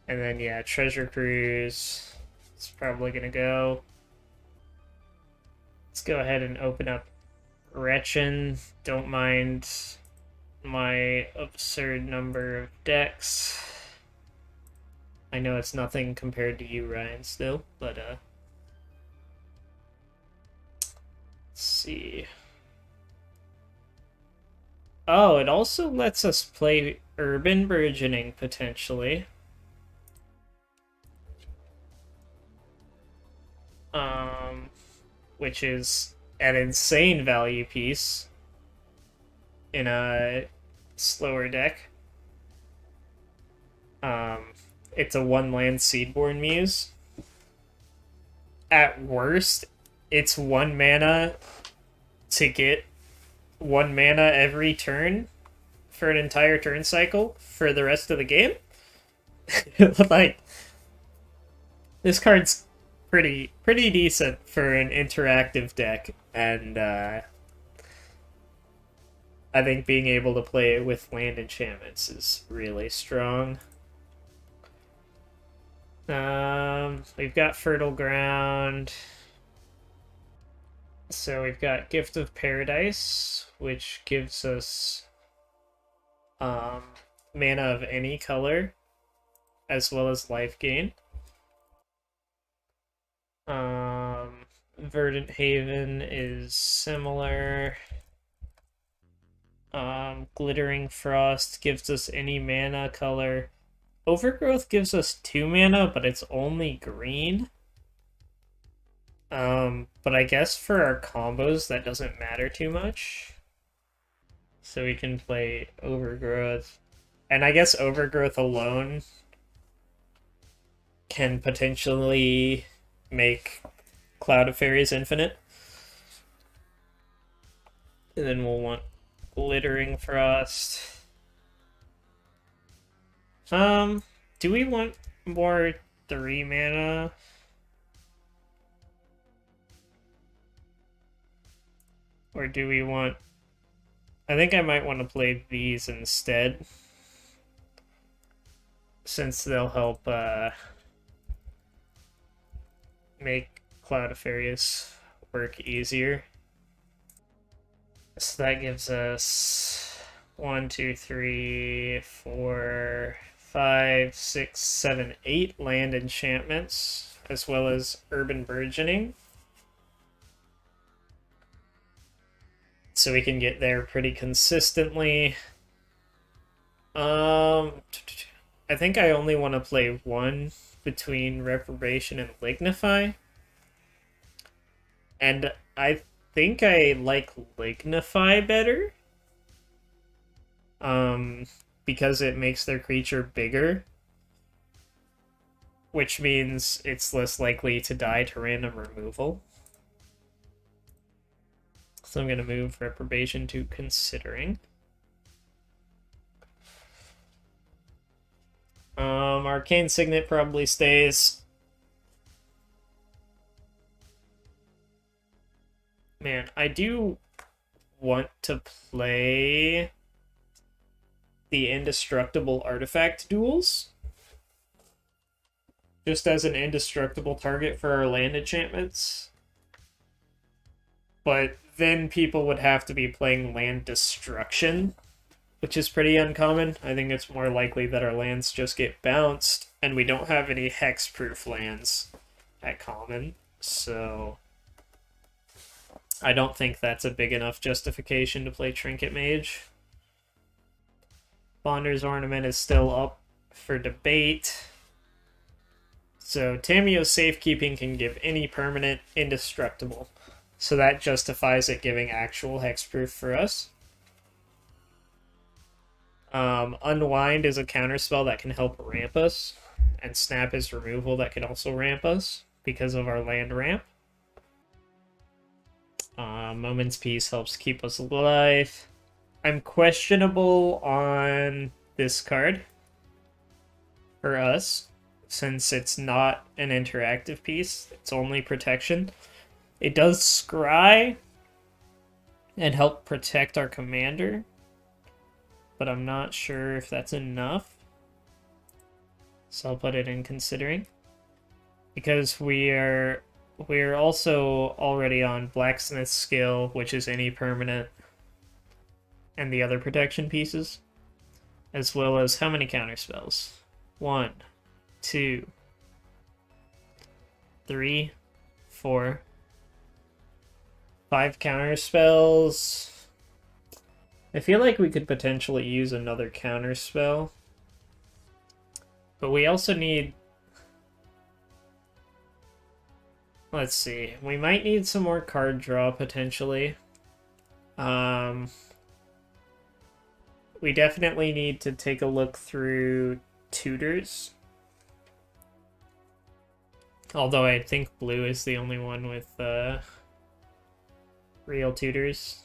[SPEAKER 1] And then yeah, Treasure Cruise. It's probably gonna go. Let's go ahead and open up Wretchen. Don't mind my absurd number of decks. I know it's nothing compared to you, Ryan, still, but let's see. Oh, it also lets us play Urban Burgeoning, potentially. Which is an insane value piece in a slower deck. It's a 1-land Seedborn Muse. At worst, it's 1 mana to get 1 mana every turn for an entire turn cycle for the rest of the game. Like, This card's pretty decent for an interactive deck, and I think being able to play it with land enchantments is really strong. We've got Fertile Ground. So we've got Gift of Paradise, which gives us um, mana of any color, as well as life gain. Verdant Haven is similar. Glittering Frost gives us any mana color. Overgrowth gives us 2 mana, but it's only green. But I guess for our combos, that doesn't matter too much. So we can play Overgrowth. And I guess Overgrowth alone can potentially make Cloud of Fairies infinite. And then we'll want Glittering Frost. Do we want more 3 mana? Or do we want... I think I might want to play these instead. Since they'll help make Cloud of Fairies work easier. So that gives us 1, 2, 3, 4, 5, 6, 7, 8 land enchantments, as well as Urban Burgeoning. So we can get there pretty consistently. I think I only want to play one between Reprobation and Lignify. And I think I like Lignify better. Because it makes their creature bigger. Which means it's less likely to die to random removal. So I'm going to move Reprobation to Considering. Arcane Signet probably stays. Man, I do want to play the Indestructible Artifact duels. Just as an indestructible target for our land enchantments. But then people would have to be playing land destruction, which is pretty uncommon. I think it's more likely that our lands just get bounced, and we don't have any hexproof lands at common, so I don't think that's a big enough justification to play Trinket Mage. Bonder's Ornament is still up for debate. So Tamiyo's Safekeeping can give any permanent indestructible. So that justifies it giving actual hexproof for us. Unwind is a counterspell that can help ramp us. And Snap is removal that can also ramp us because of our land ramp. Moment's Peace helps keep us alive. I'm questionable on this card for us, since it's not an interactive piece. It's only protection. It does scry and help protect our commander, but I'm not sure if that's enough. So I'll put it in Considering. Because we're also already on Blacksmith's Skill, which is any permanent, and the other protection pieces, as well as how many counterspells? 1, 2, 3, 4, 5 counterspells. I feel like we could potentially use another counterspell, but we also need... Let's see. We might need some more card draw, potentially. We definitely need to take a look through tutors. Although I think blue is the only one with real tutors.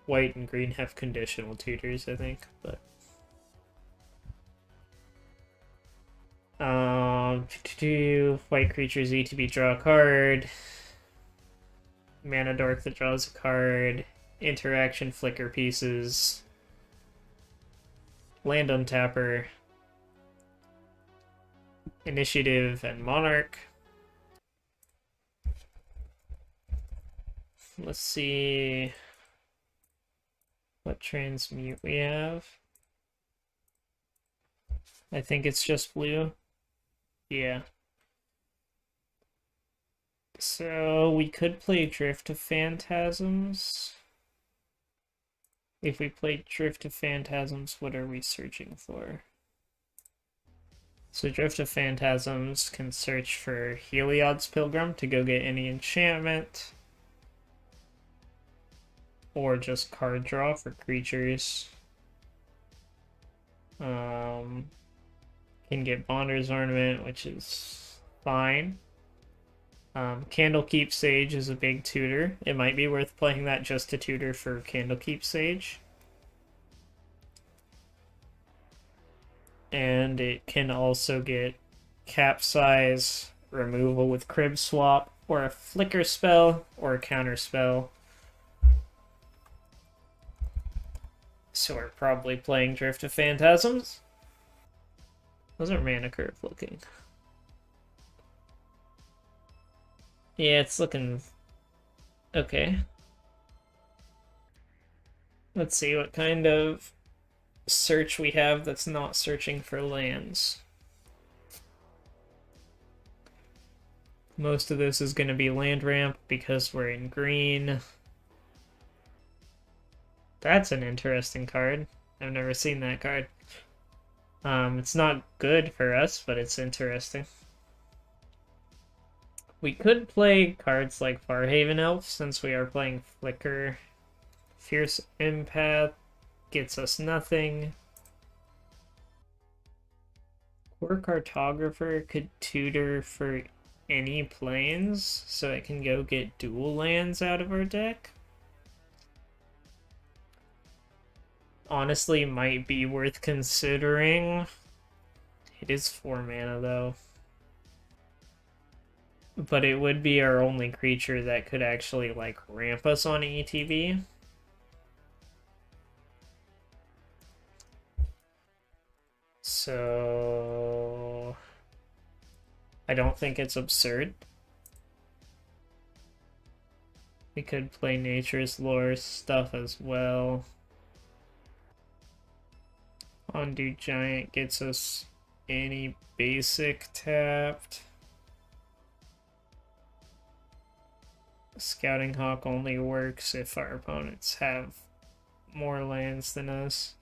[SPEAKER 1] White and green have conditional tutors, I think, but... White creatures ETB draw a card. Mana dork that draws a card. Interaction flicker pieces. Land untapper. Initiative and Monarch. Let's see what transmute we have. I think it's just blue. Yeah. So we could play Drift of Phantasms. If we play Drift of Phantasms, what are we searching for? So Drift of Phantasms can search for Heliod's Pilgrim to go get any enchantment. Or just card draw for creatures. Can get Bonder's Ornament, which is fine. Candlekeep Sage is a big tutor. It might be worth playing that just to tutor for Candlekeep Sage. And it can also get Capsize, removal with Crib Swap, or a Flicker spell, or a counter spell. So we're probably playing Drift of Phantasms. How's our mana curve looking? Yeah, it's looking okay. Let's see what kind of search we have that's not searching for lands. Most of this is going to be land ramp because we're in green. That's an interesting card. I've never seen that card. It's not good for us, but it's interesting. We could play cards like Farhaven Elf since we are playing Flicker. Fierce Empath gets us nothing. Core Cartographer could tutor for any planes, so it can go get dual lands out of our deck. Honestly, might be worth considering. It is 4 mana, though. But it would be our only creature that could actually, like, ramp us on ETB. So I don't think it's absurd. We could play Nature's Lore stuff as well. Undo Giant gets us any basic tapped. Scouting Hawk only works if our opponents have more lands than us.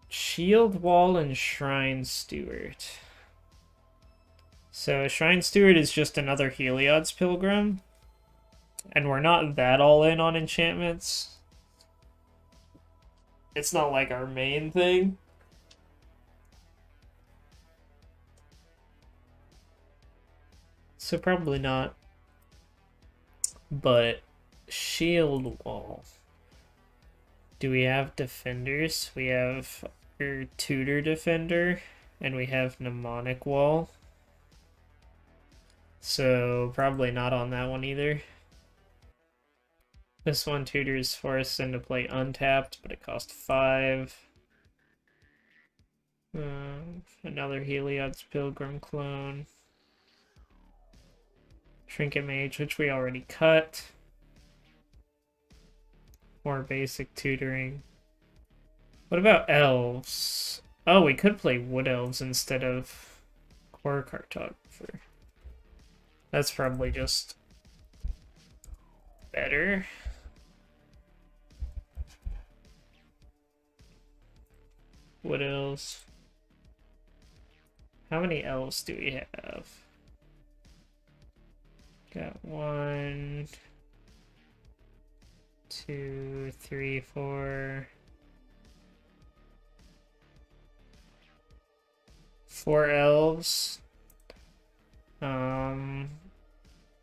[SPEAKER 1] Shield Wall and Shrine Steward. So Shrine Steward is just another Heliod's Pilgrim. And we're not that all in on enchantments. It's not like our main thing. So probably not. But Shield Wall. Do we have defenders? We have our Tutor Defender, and we have Mnemonic Wall. So probably not on that one either. This one tutors force into play untapped, but it costs 5. Another Heliod's Pilgrim clone. Trinket Mage, which we already cut. More basic tutoring. What about elves? Oh, we could play Wood Elves instead of Core Cartographer. That's probably just better. Wood Elves. How many elves do we have? Got 1, 2, 3, 4. 4 elves. None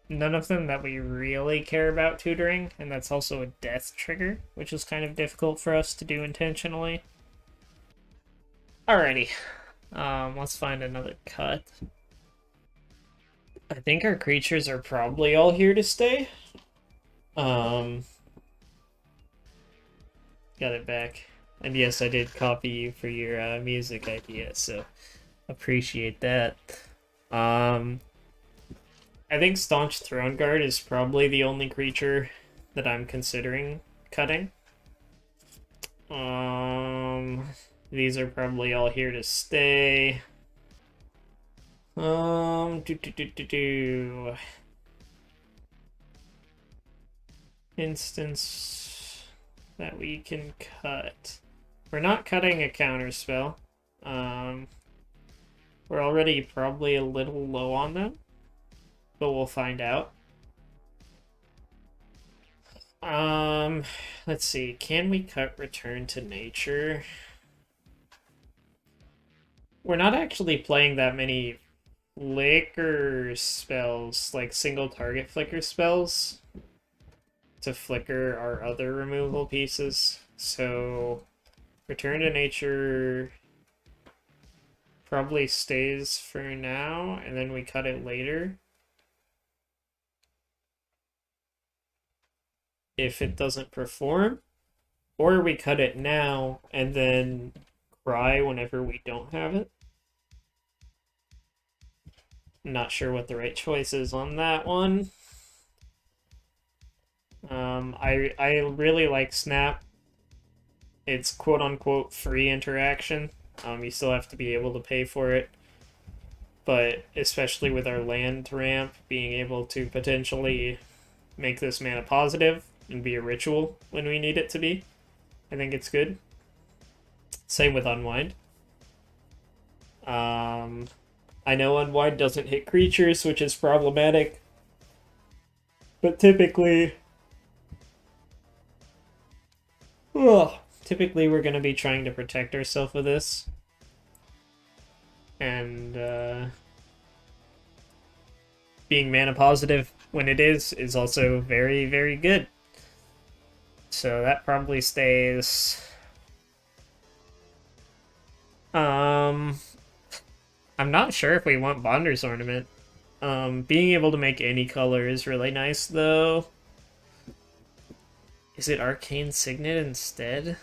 [SPEAKER 1] of them that we really care about tutoring, and that's also a death trigger, which is kind of difficult for us to do intentionally. Alrighty. Let's find another cut. I think our creatures are probably all here to stay. Got it back. And yes, I did copy you for your music idea, so appreciate that. I think Staunch Throne Guard is probably the only creature that I'm considering cutting. These are probably all here to stay. Instance that we can cut. We're not cutting a counterspell. We're already probably a little low on them, but we'll find out. Let's see. Can we cut Return to Nature? We're not actually playing that many flicker spells, like single target flicker spells, to flicker our other removal pieces. So Return to Nature probably stays for now, and then we cut it later if it doesn't perform, or we cut it now and then cry whenever we don't have it. Not sure what the right choice is on that one. I really like Snap. It's quote-unquote free interaction. You still have to be able to pay for it. But especially with our land ramp, being able to potentially make this mana positive and be a ritual when we need it to be, I think it's good. Same with Unwind. I know Unwind doesn't hit creatures, which is problematic. But typically... typically we're going to be trying to protect ourselves with this. And being mana positive when it is also very, very good. So that probably stays. I'm not sure if we want Bonder's Ornament. Being able to make any color is really nice, though. Is it Arcane Signet instead?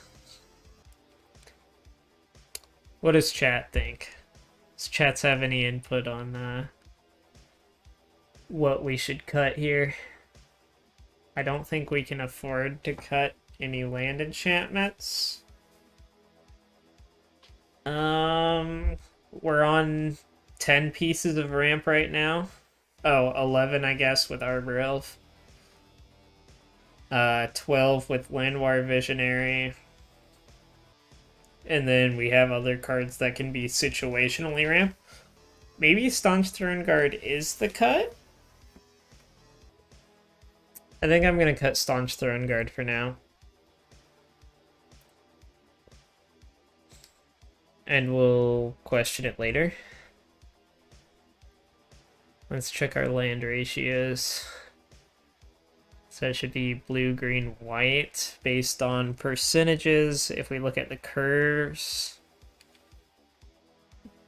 [SPEAKER 1] What does chat think? Does chats have any input on what we should cut here? I don't think we can afford to cut any land enchantments. We're on 10 pieces of ramp right now. Oh, 11, I guess, with Arbor Elf. 12 with Landwire Visionary. And then we have other cards that can be situationally ramp. Maybe Staunch Throne Guard is the cut? I think I'm going to cut Staunch Throne Guard for now. And we'll question it later. Let's check our land ratios. So it should be blue, green, white based on percentages. If we look at the curves,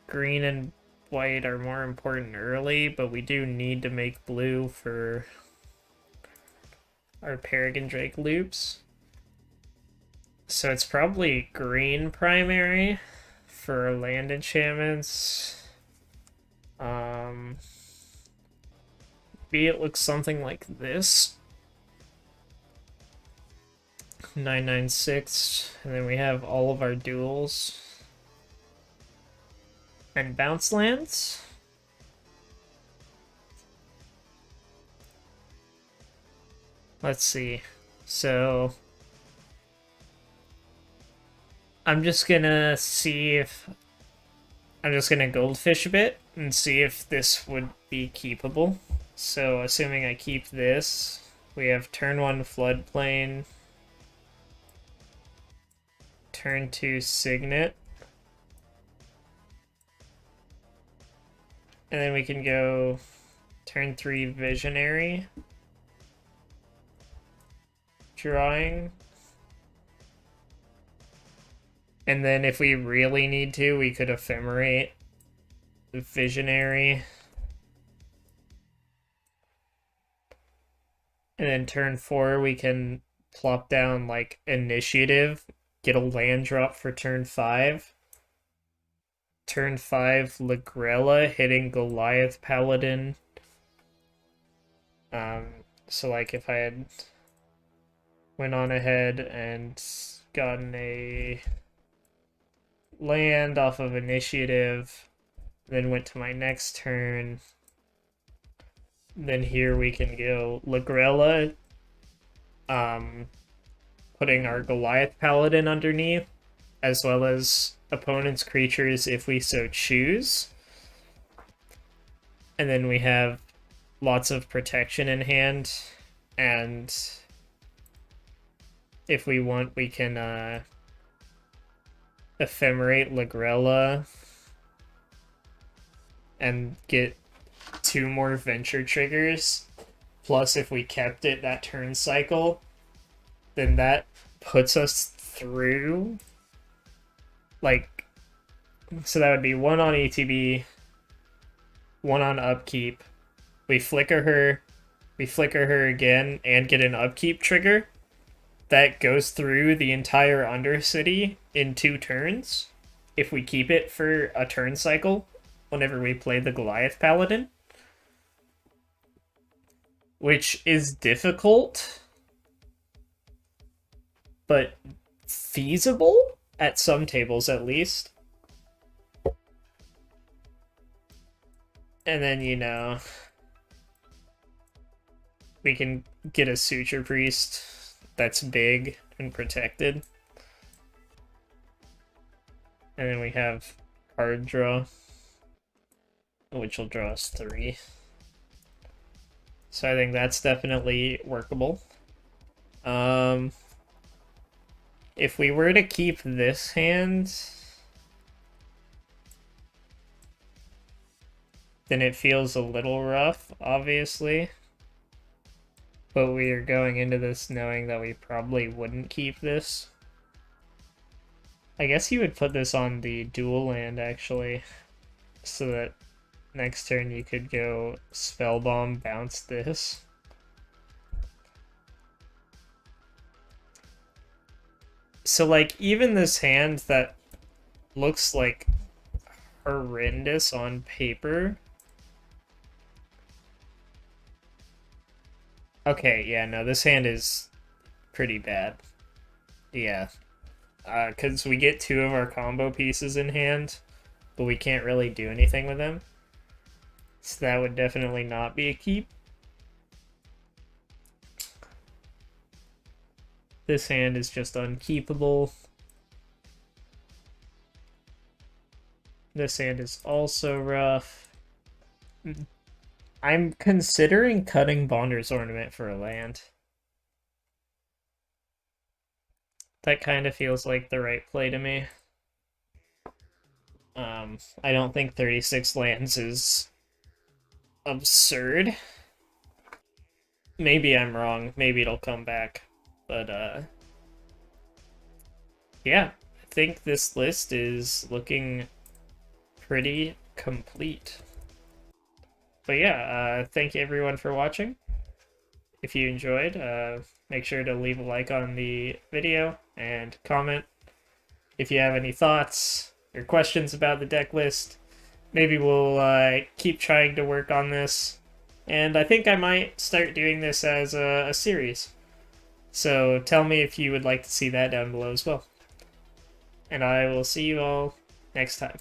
[SPEAKER 1] green and white are more important early, but we do need to make blue for our Peregrine Drake loops. So it's probably green primary for land enchantments. It looks something like this. 996, and then we have all of our duels and bounce lands. Let's see. So I'm just gonna goldfish a bit and see if this would be keepable. So assuming I keep this, we have turn 1 Floodplain, turn 2 Signet, and then we can go turn 3 Visionary, drawing, and then if we really need to, we could Ephemerate Visionary. And then turn 4, we can plop down, like, Initiative, get a land drop for turn 5. Turn 5, Lagrella, hitting Goliath Paladin. So, like, if I had went on ahead and gotten a land off of Initiative, then went to my next turn, then here we can go Lagrella, putting our Goliath Paladin underneath, as well as opponent's creatures if we so choose. And then we have lots of protection in hand, and if we want, we can ephemerate Lagrella and get 2 more venture triggers. Plus, if we kept it that turn cycle, then that puts us through, like, so that would be 1 on ETB, 1 on upkeep. We flicker her again, and get an upkeep trigger that goes through the entire Undercity in 2 turns, if we keep it for a turn cycle whenever we play the Goliath Paladin. Which is difficult, but feasible at some tables at least. And then, you know, we can get a Suture Priest that's big and protected. And then we have card draw, which will draw us 3. So I think that's definitely workable. If we were to keep this hand, then it feels a little rough, obviously. But we are going into this knowing that we probably wouldn't keep this. I guess you would put this on the dual land, actually, so that next turn you could go Spellbomb, bounce this. So, like, even this hand that looks, like, horrendous on paper. Okay, yeah, no, this hand is pretty bad. Yeah. Because we get 2 of our combo pieces in hand, but we can't really do anything with them. So that would definitely not be a keep. This hand is just unkeepable. This hand is also rough. I'm considering cutting Bonder's Ornament for a land. That kind of feels like the right play to me. I don't think 36 lands is absurd. Maybe I'm wrong. Maybe it'll come back. But, yeah. I think this list is looking pretty complete. But yeah, thank you everyone for watching. If you enjoyed, make sure to leave a like on the video and comment. If you have any thoughts or questions about the deck list, maybe we'll keep trying to work on this. And I think I might start doing this as a series. So tell me if you would like to see that down below as well. And I will see you all next time.